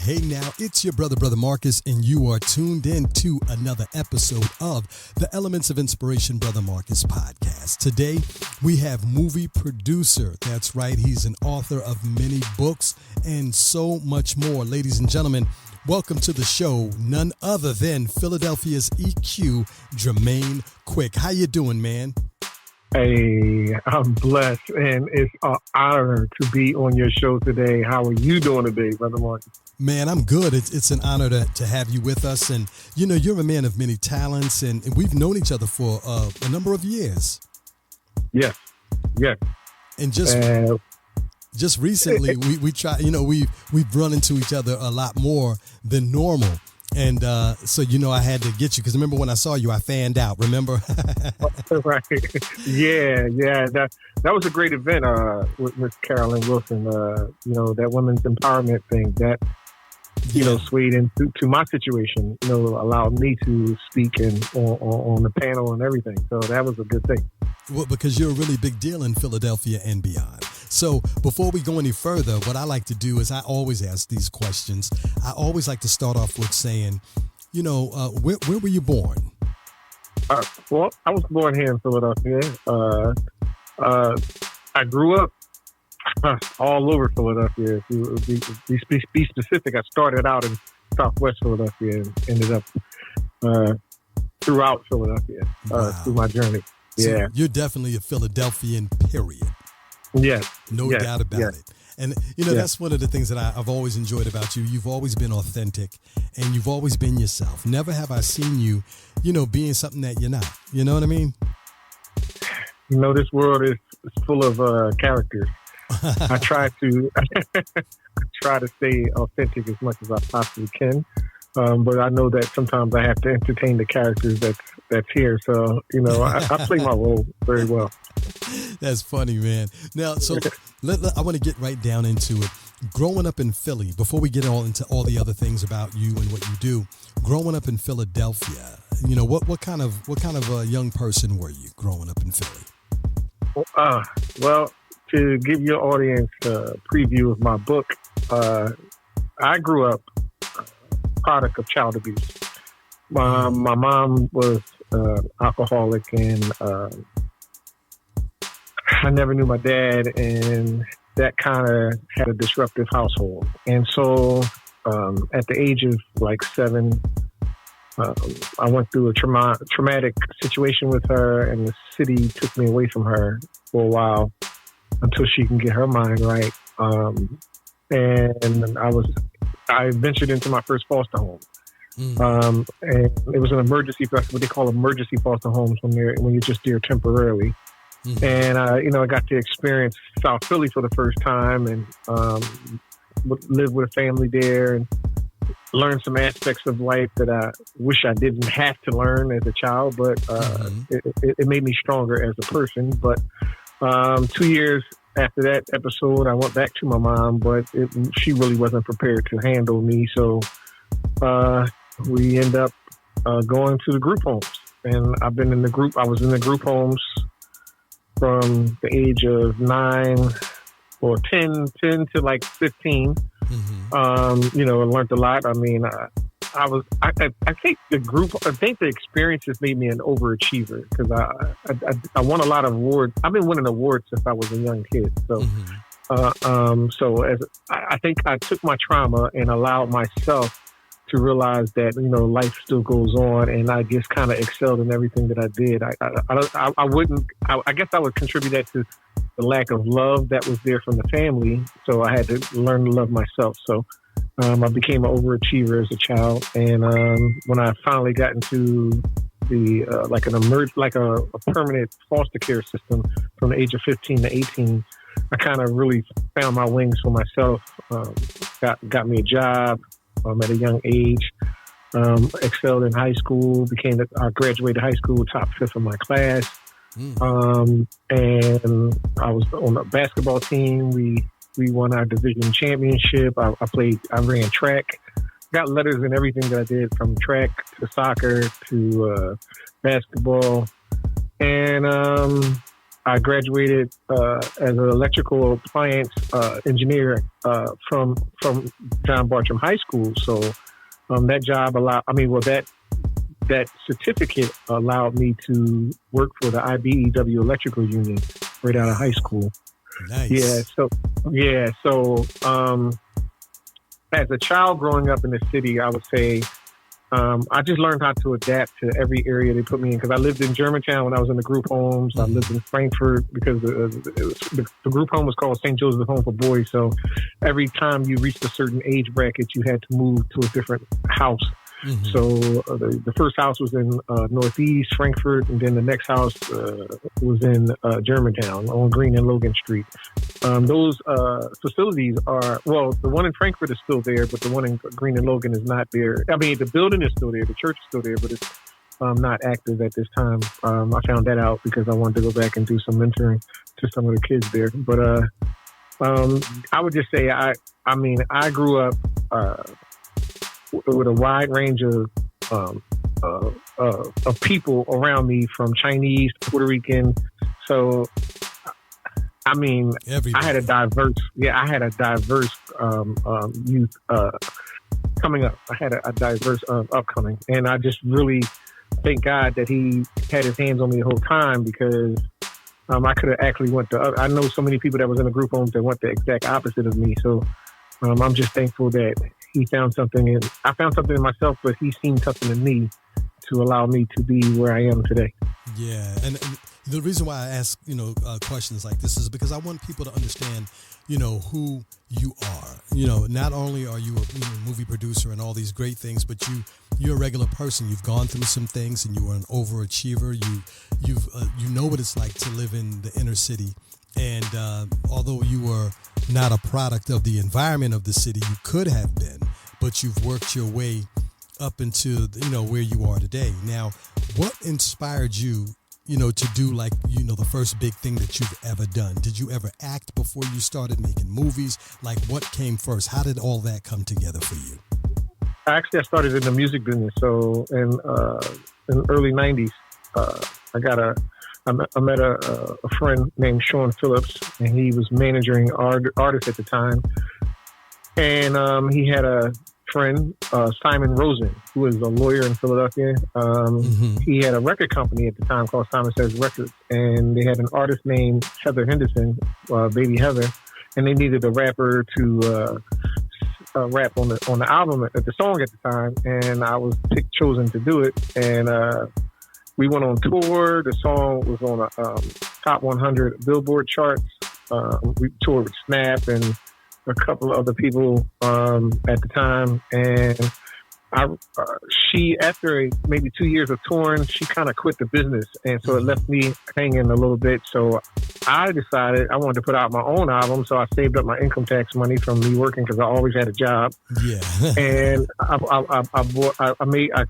Hey now, it's your brother Marcus, and you are tuned in to another episode of the Elements of Inspiration Brother Marcus podcast. Today, we have movie producer. That's right, he's an author of many books and so much more. Ladies and gentlemen, welcome to the show, none other than Philadelphia's EQ, Jermaine Quick. How you doing, man? Hey, I'm blessed, and it's an honor to be on your show today. How are you doing today, Brother Marcus? Man, I'm good. It's an honor to have you with us. And, you know, you're a man of many talents, and we've known each other for a number of years. Yes. And just recently, we try, you know, we've run into each other a lot more than normal. And so, you know, I had to get you because remember when I saw you, I fanned out. Remember? Right. Yeah. That was a great event with Miss Carolyn Wilson. You know, that women's empowerment thing that, you know, swayed into my situation, you know, allowed me to speak on the panel and everything. So that was a good thing. Well, because you're a really big deal in Philadelphia and beyond. So before we go any further, what I like to do is I always ask these questions. I always like to start off with saying, you know, where were you born? Well, I was born here in Philadelphia. I grew up all over Philadelphia. To be specific, I started out in Southwest Philadelphia and ended up throughout Philadelphia through my journey. So yeah, you're definitely a Philadelphian, period. Yes. No doubt about it. And, you know, that's one of the things that I've always enjoyed about you. You've always been authentic and you've always been yourself. Never have I seen you, you know, being something that you're not. You know what I mean? You know, this world is full of characters. I try to stay authentic as much as I possibly can. But I know that sometimes I have to entertain the characters that's here. So, you know, I play my role very well. That's funny, man. Now, so I want to get right down into it. Growing up in Philly, before we get into all the other things about you and what you do, growing up in Philadelphia, you know, what kind of a young person were you growing up in Philly? Well, to give your audience a preview of my book, I grew up product of child abuse. My mom was alcoholic, and I never knew my dad, and that kind of had a disruptive household. And so at the age of like 7, I went through a traumatic situation with her, and the city took me away from her for a while until she can get her mind right. And I ventured into my first foster home. And it was an emergency, what they call emergency foster homes when you're just there temporarily. And, you know, I got to experience South Philly for the first time and lived with a family there and learned some aspects of life that I wish I didn't have to learn as a child, but it made me stronger as a person. But 2 years after that episode, I went back to my mom, but she really wasn't prepared to handle me. So we end up going to the group homes. And I was in the group homes from the age of 9 or 10 to like 15. You know, I learned a lot. I mean, I think the experiences made me an overachiever because I won a lot of awards. I've been winning awards since I was a young kid. So, I think I took my trauma and allowed myself to realize that, you know, life still goes on, and I just kind of excelled in everything that I did. I guess I would contribute that to the lack of love that was there from the family. So I had to learn to love myself. So I became an overachiever as a child. And when I finally got into the a permanent foster care system from the age of 15 to 18, I kind of really found my wings for myself. Got me a job at a young age. Excelled in high school. I graduated high school top 5th of my class. And I was on the basketball team. We won our division championship. I ran track. Got letters in everything that I did, from track to soccer to basketball. And I graduated as an electrical appliance engineer from John Bartram High School. So that job that certificate allowed me to work for the IBEW Electrical Union right out of high school. Nice. So as a child growing up in the city, I would say I just learned how to adapt to every area they put me in, because I lived in Germantown when I was in the group homes. I lived in Frankfurt because the group home was called St. Joseph's Home for Boys. So every time you reached a certain age bracket, you had to move to a different house. Mm-hmm. So the first house was in Northeast Frankfurt, and then the next house was in Germantown on Green and Logan Street. Those facilities are, well, the one in Frankfurt is still there, but the one in Green and Logan is not there. I mean, the building is still there, the church is still there, but it's not active at this time. I found that out because I wanted to go back and do some mentoring to some of the kids there. But I would just say, I grew up with a wide range of people around me, from Chinese to Puerto Rican. So, I mean, I had a diverse youth coming up. I had a diverse upcoming, and I just really thank God that He had His hands on me the whole time, because I could have actually went to. I know so many people that was in the group homes that went the exact opposite of me. So I'm just thankful that He found something in. I found something in myself, but He seen something in me to allow me to be where I am today. Yeah, and the reason why I ask, questions like this is because I want people to understand, who you are. Not only are you a movie producer and all these great things, but you're a regular person. You've gone through some things, and you are an overachiever. You know what it's like to live in the inner city. And although you were not a product of the environment of the city, you could have been, but you've worked your way up into where you are today. Now, what inspired you, to do the first big thing that you've ever done? Did you ever act before you started making movies? Like, what came first? How did all that come together for you? Actually, I started in the music business. So in the early 90s, I met a friend named Sean Phillips, and he was managing artists at the time. And he had a friend, Simon Rosen, who was a lawyer in Philadelphia. He had a record company at the time called Simon Says Records, and they had an artist named Heather Henderson, Baby Heather, and they needed a rapper to rap on the album, at the song at the time, and I was chosen to do it. And we went on tour. The song was on a top 100 Billboard charts. We toured with Snap and a couple of other people at the time. And she, after maybe 2 years of touring, she kind of quit the business. And so it left me hanging a little bit. So I decided I wanted to put out my own album. So I saved up my income tax money from me working, because I always had a job. Yeah. And I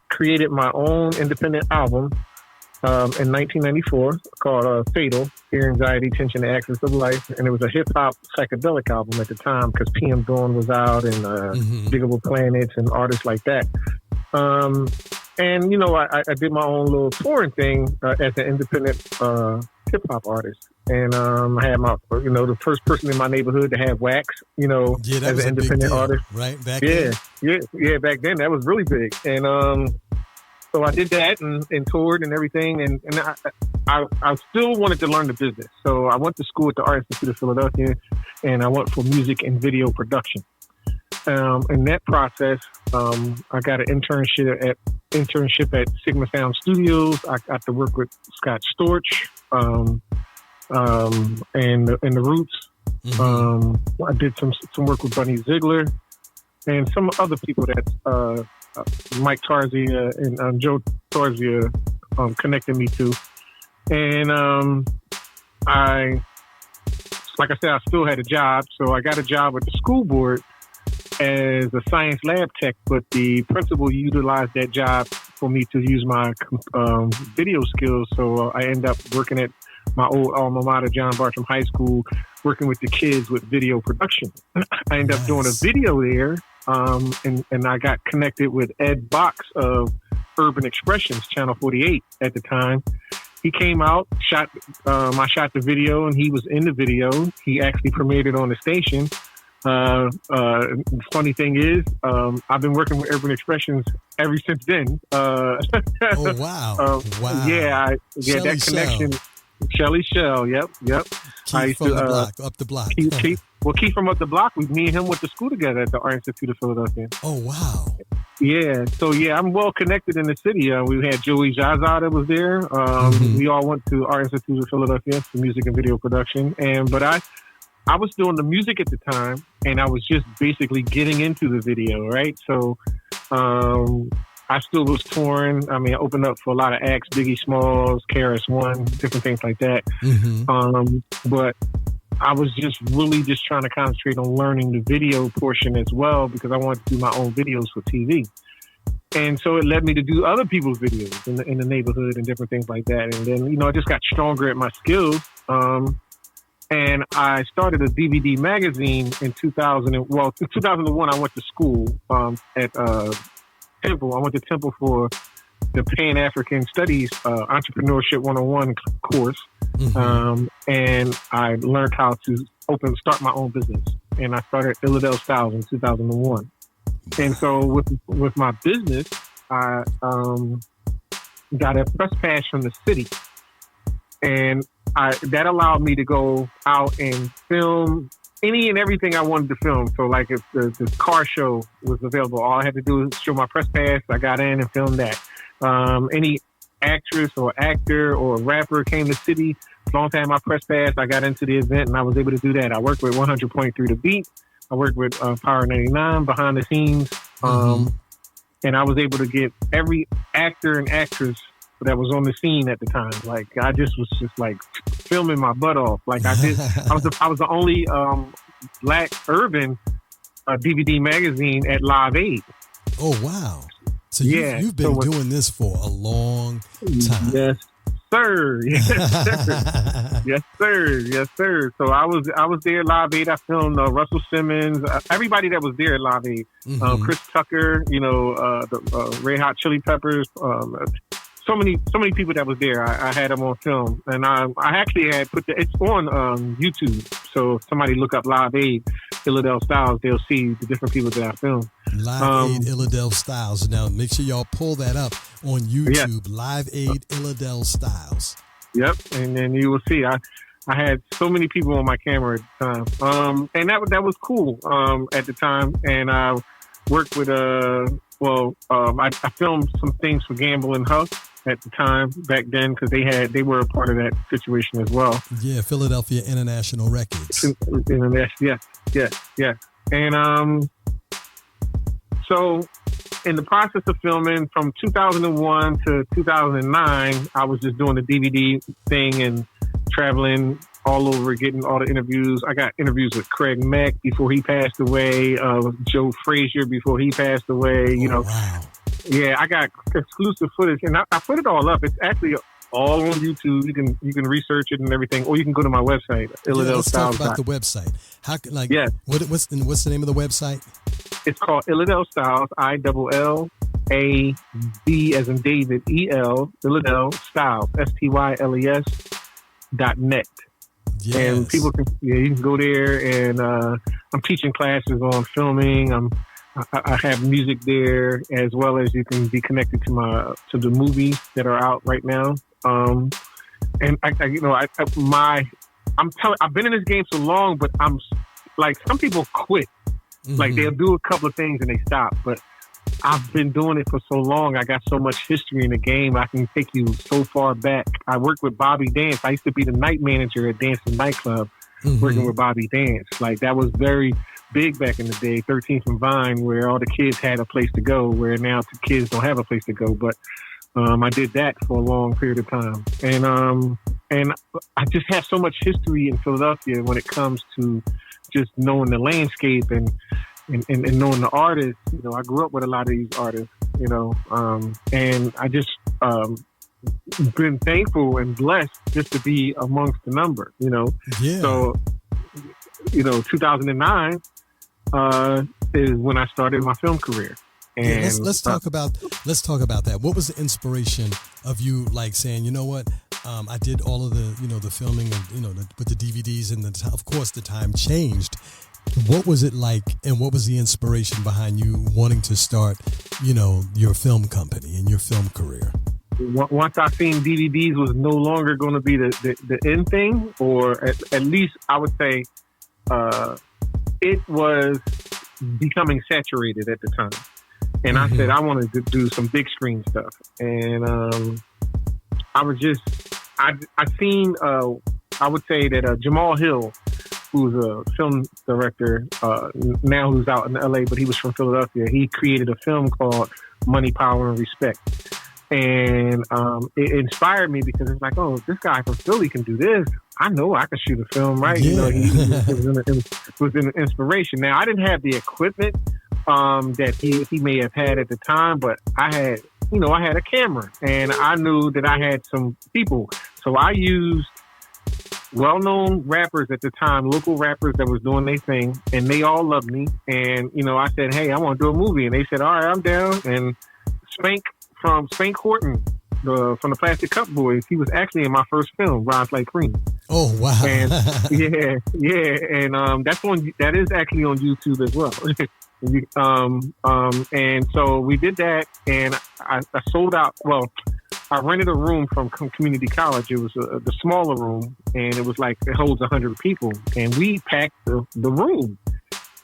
created my own independent album in 1994 called Fatal, Fear, Anxiety, Tension, and Axis of Life. And it was a hip-hop psychedelic album at the time, because PM Dawn was out, and Diggable Planets and artists like that. And, I did my own little touring thing as an independent hip-hop artist. And I had my, the first person in my neighborhood to have wax, as an independent artist. Right? Back then? Yeah, back then. That was really big. And so I did that and toured and everything, and I still wanted to learn the business. So I went to school at the Art Institute of Philadelphia, and I went for music and video production. In that process, I got an internship at Sigma Sound Studios. I got to work with Scott Storch and the Roots. I did some work with Bunny Ziegler and some other people that Mike Tarzia and Joe Tarzia connected me to. And like I said, I still had a job. So I got a job with the school board as a science lab tech, but the principal utilized that job for me to use my video skills. So I ended up working at my old alma mater, John Bartram High School, working with the kids with video production. I ended up doing a video there. And I got connected with Ed Box of Urban Expressions, Channel 48 at the time. he came out, I shot the video, and he was in the video. He actually premiered it on the station. Funny thing is, I've been working with Urban Expressions ever since then. Oh wow! Wow! Yeah, Shelly that connection. Shelly Shell. Yep. Keith from the block, up the block. Keith from up the block. Me and him went to school together at the Art Institute of Philadelphia. Oh wow! Yeah, so I'm well connected in the city. We had Joey Zaza that was there. We all went to Art Institute of Philadelphia for music and video production. But I was doing the music at the time, and I was just basically getting into the video, right? So I still was touring. I mean, I opened up for a lot of acts, Biggie Smalls, KRS-One, different things like that. But I was just really just trying to concentrate on learning the video portion as well, because I wanted to do my own videos for TV. And so it led me to do other people's videos in the neighborhood and different things like that. And then, I just got stronger at my skills. And I started a DVD magazine in 2000. In 2001, I went to school at Temple. I went to Temple for the Pan-African Studies Entrepreneurship 101 course. And I learned how to start my own business. And I started Illadelph Styles in 2001. And so with my business, I got a press pass from the city. And that allowed me to go out and film any and everything I wanted to film. So like if the car show was available, all I had to do was show my press pass. I got in and filmed that. Any actress or actor or rapper came to the city, as long as I had my press pass, I got into the event and I was able to do that. I worked with 100.3 The Beat. I worked with Power 99 behind the scenes. And I was able to get every actor and actress that was on the scene at the time. Like I just was like filming my butt off. Like I was the only black urban DVD magazine at Live Aid. Oh wow! So you've been doing this for a long time. Yes, sir. Yes, sir. Yes, sir. Yes, sir. So I was there at Live Aid. I filmed Russell Simmons, everybody that was there at Live Aid. Chris Tucker, the Red Hot Chili Peppers. So many people that was there. I had them on film, and I actually had it's on YouTube. So if somebody look up Live Aid Illadelph Styles, they'll see the different people that I filmed. Live Aid Illadelph Styles. Now make sure y'all pull that up on YouTube. Yeah. Live Aid Illadelph Styles. Yep, and then you will see. I had so many people on my camera at the time, and that was cool at the time. And I worked with I filmed some things for Gamble and Huff at the time back then, because they were a part of that situation as well. Yeah, Philadelphia International Records. Yeah. And so in the process of filming from 2001 to 2009, I was just doing the DVD thing and traveling all over, getting all the interviews. I got interviews with Craig Mack before he passed away, Joe Frazier before he passed away. Wow. Yeah, I got exclusive footage, and I put it all up. It's actually all on YouTube. You can research it and everything, or you can go to my website. Let's talk about the website. What's the name of the website? It's called Illadelph Styles. ILLAB as in David EL Illadelph Styles STYLES.net. Yes. And people you can go there, and I'm teaching classes on filming. I have music there, as well as you can be connected to the movies that are out right now. And I've been in this game so long, but I'm like, some people quit. Like they'll do a couple of things and they stop, but I've been doing it for so long. I got so much history in the game. I can take you so far back. I worked with Bobby Dance. I used to be the night manager at Dancing Nightclub, working with Bobby Dance. Like that was very big back in the day, 13th and Vine, where all the kids had a place to go, where now the kids don't have a place to go. But I did that for a long period of time. And I just have so much history in Philadelphia when it comes to just knowing the landscape and knowing the artists. I grew up with a lot of these artists, and I just been thankful and blessed just to be amongst the number, Yeah. So, 2009 is when I started my film career. And let's talk about that. What was the inspiration of you like saying, you know what, I did all of the, the filming and, with the DVDs, and of course the time changed. What was it like, and what was the inspiration behind you wanting to start, your film company and your film career? Once I seen DVDs was no longer going to be the end thing, or at least I would say it was becoming saturated at the time. And I said I wanted to do some big screen stuff. And I seen, I would say that Jamal Hill, who's a film director, now who's out in LA, but he was from Philadelphia. He created a film called Money, Power, and Respect. And it inspired me because it's like, oh, this guy from Philly can do this. I know I can shoot a film, right? Yeah. He was an inspiration. Now, I didn't have the equipment that he may have had at the time, but I had a camera, and I knew that I had some people. So I used well-known rappers at the time, local rappers that was doing their thing, and they all loved me. And, I said, hey, I want to do a movie. And they said, all right, I'm down. And Spank Horton, from the Plastic Cup Boys, he was actually in my first film, Rise Like Cream. Oh, wow. And and that is actually on YouTube as well. And so we did that, and I sold out. Well, I rented a room from community college. It was the smaller room, and it was like it holds 100 people, and we packed the room.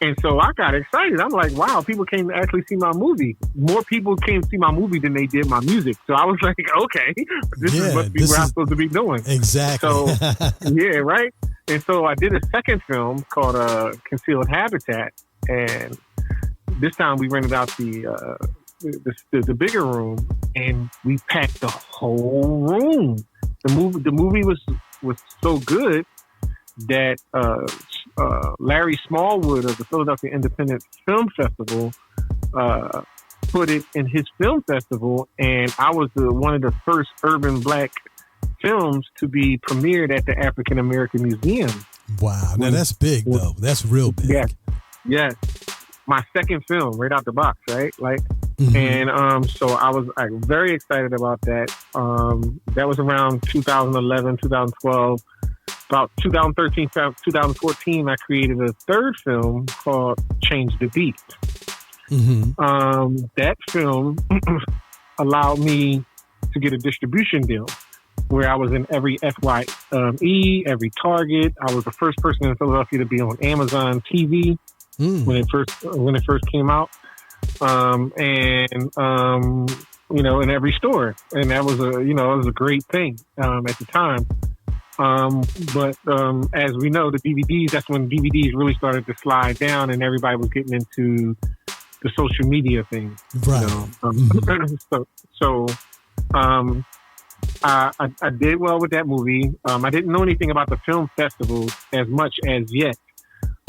And so I got excited. I'm like, wow, people came to actually see my movie. More people came to see my movie than they did my music. So I was like, okay, this must be what I'm supposed to be doing. Exactly. So, yeah, right? And so I did a second film called Concealed Habitat. And this time we rented out the bigger room, and we packed the whole room. The movie was so good that Larry Smallwood of the Philadelphia Independent Film Festival put it in his film festival, and I was one of the first urban black films to be premiered at the African American Museum. Wow, now that's big though. That's real big. Yes. My second film, right out the box, right? Like, and so I was very excited about that. That was around 2011, 2012. About 2013, 2014, I created a third film called Change the Beat. That film allowed me to get a distribution deal where I was in every FYE, every Target. I was the first person in Philadelphia to be on Amazon TV when it first came out, in every store, and that was a great thing at the time. But as we know, the DVDs, that's when DVDs really started to slide down, and everybody was getting into the social media thing. Right. I did well with that movie. I didn't know anything about the film festivals as much as yet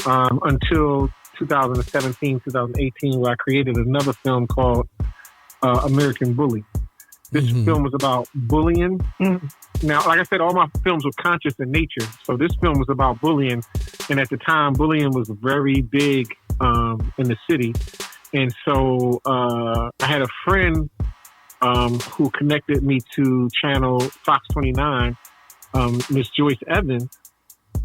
until 2017, 2018, where I created another film called American Bully. This film was about bullying. Now, like I said, all my films were conscious in nature. So this film was about bullying. And at the time, bullying was very big in the city. And so I had a friend who connected me to channel Fox 29, Miss Joyce Evans.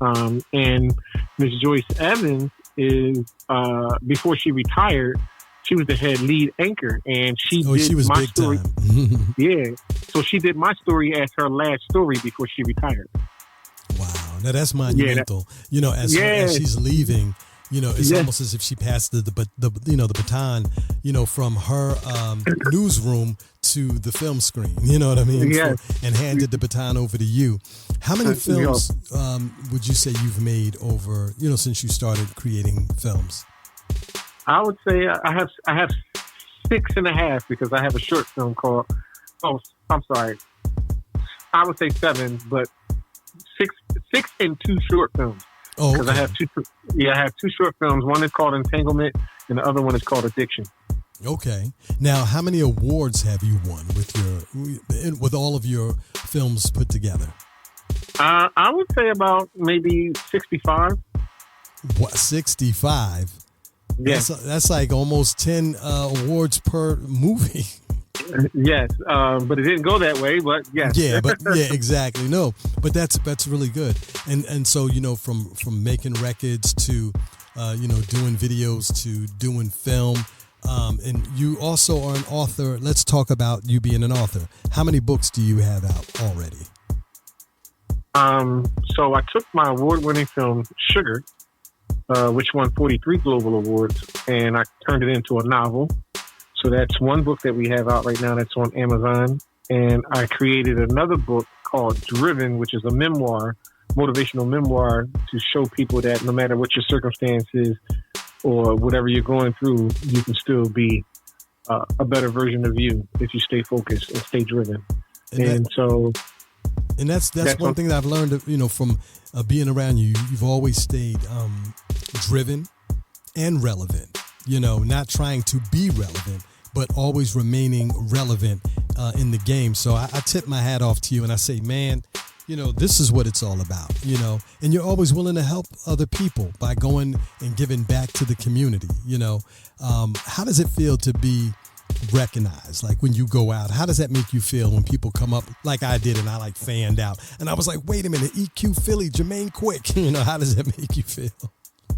And Miss Joyce Evans is, before she retired, she was the head lead anchor, and she did my story. Yeah, so she did my story as her last story before she retired. Wow, now that's monumental. As she's leaving, it's almost as if she passed the baton, from her newsroom to the film screen. You know what I mean? Yes. And handed the baton over to you. How many films would you say you've made over, since you started creating films? I would say I have 6.5 because I have a short film called. Oh, I'm sorry. I would say 7, but six and 2 short films. Oh, because I have two. Yeah, I have 2 short films. One is called Entanglement, and the other one is called Addiction. Okay. Now, how many awards have you won with all of your films put together? I would say about maybe 65. What, 65? Yes. That's like almost 10 awards per movie. Yes, but it didn't go that way. But yes, Yeah, exactly. No, but that's really good. And so from making records to doing videos to doing film, and you also are an author. Let's talk about you being an author. How many books do you have out already? So I took my award-winning film Sugar, which won 43 global awards, and I turned it into a novel. So that's one book that we have out right now that's on Amazon. And I created another book called Driven, which is a memoir, motivational memoir, to show people that no matter what your circumstances or whatever you're going through, you can still be a better version of you if you stay focused and stay driven. And that's one thing that I've learned, from being around you. You've always stayed driven and relevant. Not trying to be relevant, but always remaining relevant in the game. So I tip my hat off to you and I say, man, this is what it's all about, and you're always willing to help other people by going and giving back to the community. How does it feel to be recognized? Like when you go out, how does that make you feel when people come up like I did and I fanned out and I was like, wait a minute, EQ Philly, Jermaine Quick, how does that make you feel?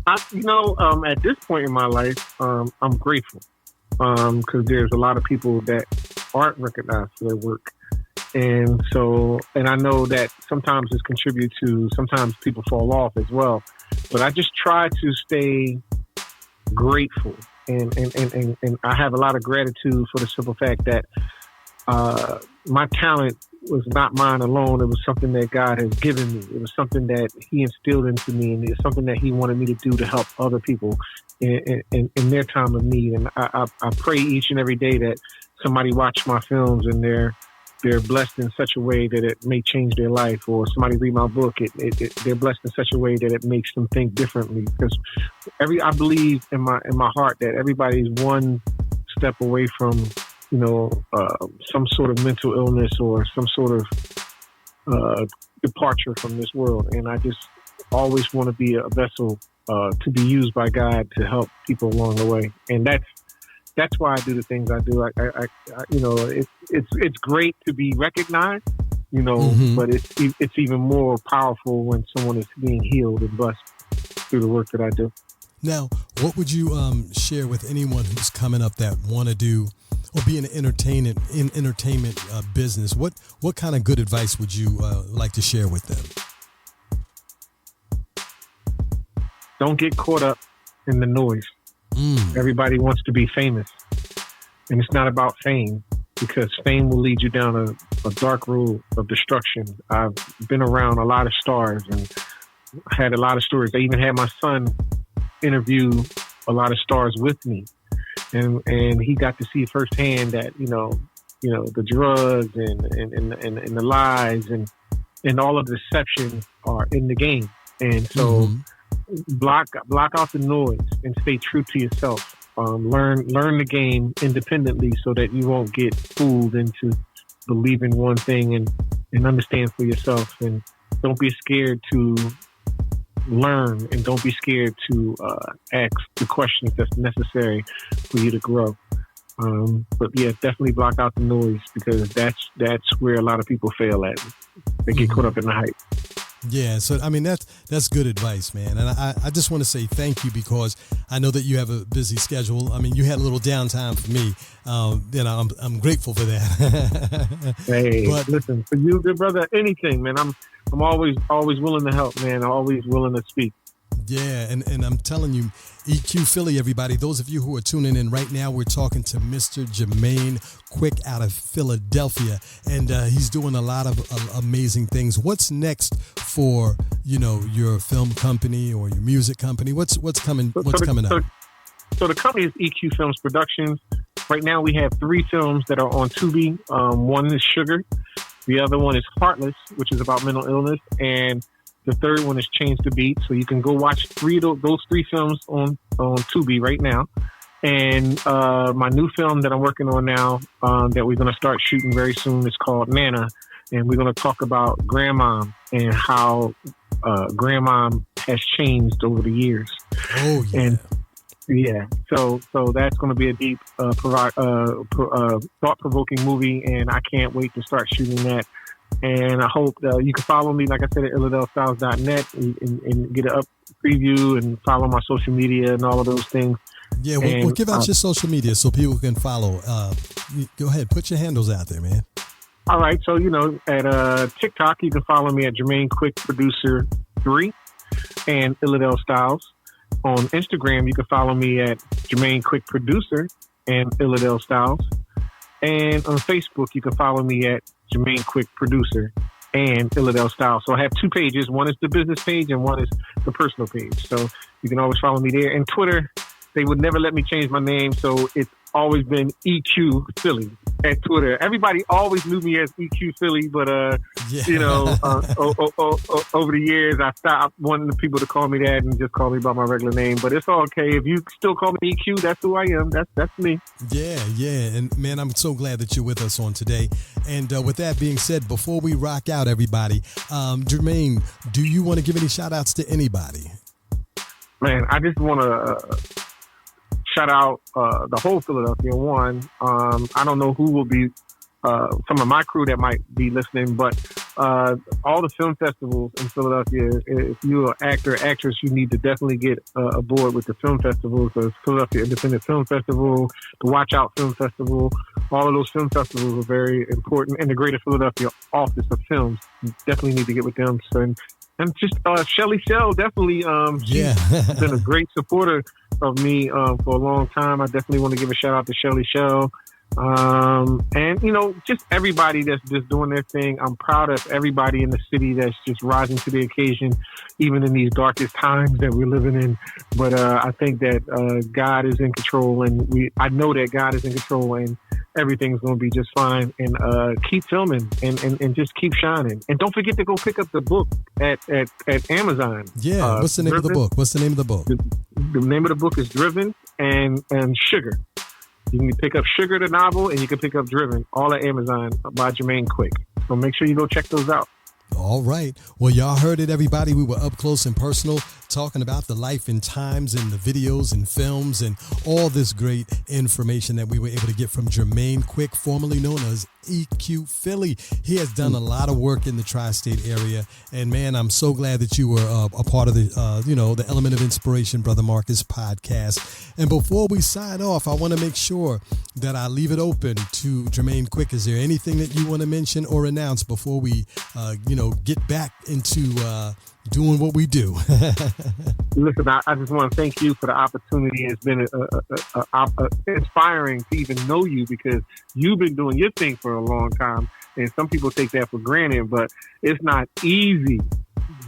At this point in my life, I'm grateful because there's a lot of people that aren't recognized for their work. And I know that sometimes this contributes to, sometimes people fall off as well. But I just try to stay grateful. And I have a lot of gratitude for the simple fact that my talent was not mine alone. It was something that God has given me. It was something that He instilled into me, and it's something that He wanted me to do to help other people in their time of need. And I pray each and every day that somebody watch my films and they're blessed in such a way that it may change their life, or somebody read my book, they're blessed in such a way that it makes them think differently. Because I believe in my heart that everybody's one step away from some sort of mental illness or some sort of departure from this world. And I just always want to be a vessel to be used by God to help people along the way. And that's why I do the things I do. It's great to be recognized, but it's even more powerful when someone is being healed and blessed through the work that I do. Now, what would you share with anyone who's coming up that want to do or be in entertainment business? What kind of good advice would you like to share with them? Don't get caught up in the noise. Everybody wants to be famous, and it's not about fame, because fame will lead you down a dark road of destruction. I've been around a lot of stars and had a lot of stories. I even had my son interview a lot of stars with me, and he got to see firsthand that the drugs and the lies and all of the deception are in the game. And so block out the noise and stay true to yourself. Learn the game independently so that you won't get fooled into believing one thing, and understand for yourself. And don't be scared to learn, and don't be scared to ask the questions that's necessary for you to grow. But yeah, definitely block out the noise, because that's where a lot of people fail at. They get caught up in the hype. Yeah, so I mean that's good advice, man. And I just want to say thank you, because I know that you have a busy schedule. I mean, you had a little downtime for me. I'm grateful for that. Hey, but listen, for you, good brother, anything, man. I'm always willing to help, man. I'm always willing to speak. Yeah, and I'm telling you, EQ Philly, everybody, those of you who are tuning in right now, we're talking to Mr. Jermaine Quick out of Philadelphia, and he's doing a lot of amazing things. What's next for, your film company or your music company? What's coming up? So the company is EQ Films Productions. Right now we have 3 films that are on Tubi. One is Sugar. The other one is Heartless, which is about mental illness. And the third one is Change the Beat. So you can go watch those 3 films on Tubi right now. And my new film that I'm working on now, that we're going to start shooting very soon, is called Nana. And we're going to talk about Grandma and how Grandma has changed over the years. Oh, yeah. Yeah, so that's going to be a deep, thought-provoking movie, and I can't wait to start shooting that. And I hope you can follow me, like I said, at illadelstyles.net and get an up preview and follow my social media and all of those things. Yeah, we'll give out your social media so people can follow. Go ahead, put your handles out there, man. All right, so at TikTok you can follow me at Jermaine Quick Producer 3 and Illadel Styles. On Instagram, you can follow me at Jermaine Quick Producer and Illadel Styles. And on Facebook, you can follow me at Jermaine Quick Producer and Illadel Styles. So I have two pages. One is the business page and one is the personal page. So you can always follow me there. And Twitter, they would never let me change my name. So it's always been EQ Philly at Twitter. Everybody always knew me as EQ Philly, but over the years, I stopped wanting the people to call me that and just call me by my regular name. But it's all okay. If you still call me EQ, that's who I am. That's me. Yeah. And man, I'm so glad that you're with us on today. And with that being said, before we rock out, everybody, Jermaine, do you want to give any shout outs to anybody? Man, I just want to shout out the whole Philadelphia one. I don't know who will be some of my crew that might be listening, but all the film festivals in Philadelphia, if you're an actor, actress, you need to definitely get aboard with the film festivals. The Philadelphia Independent Film Festival, the Watch Out Film Festival, all of those film festivals are very important. And the Greater Philadelphia Office of Films, you definitely need to get with them. And just Shelly Shell, definitely. She's been a great supporter of me for a long time. I definitely want to give a shout out to Shelly Shell. And just everybody that's just doing their thing. I'm proud of everybody in the city that's just rising to the occasion, even in these darkest times that we're living in. But I think that God is in control, and I know that God is in control, and everything's going to be just fine. And keep filming and just keep shining. And don't forget to go pick up the book at Amazon. Yeah. What's the name of the book? The name of the book is Driven and Sugar. You can pick up Sugar, the novel, and you can pick up Driven, all at Amazon by Jermaine Quick. So make sure you go check those out. All right. Well, y'all heard it, everybody. We were up close and personal talking about the life and times and the videos and films and all this great information that we were able to get from Jermaine Quick, formerly known as EQ Philly. He has done a lot of work in the tri-state area. And man, I'm so glad that you were a part of the Element of Inspiration, Brother Marcus podcast. And before we sign off, I want to make sure that I leave it open to Jermaine Quick. Is there anything that you want to mention or announce before we, get back into doing what we do? Listen, I just want to thank you for the opportunity. It's been inspiring to even know you, because you've been doing your thing for a long time, and some people take that for granted, but it's not easy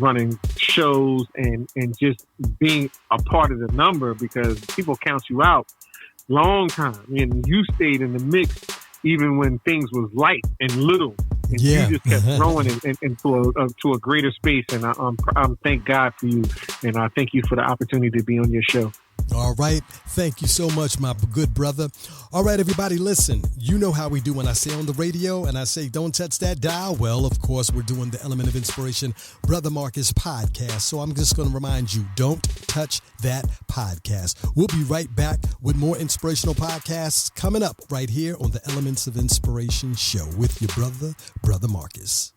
running shows and just being a part of the number, because people count you out long time, and you stayed in the mix even when things was light and little. And you just kept growing into a greater space, and I'm thank God for you, and I thank you for the opportunity to be on your show. All right. Thank you so much, my good brother. All right, everybody, listen. You know how we do when I say on the radio and I say don't touch that dial. Well, of course, we're doing the Element of Inspiration Brother Marcus podcast. So I'm just going to remind you, don't touch that podcast. We'll be right back with more inspirational podcasts coming up right here on the Elements of Inspiration show with your brother, Brother Marcus.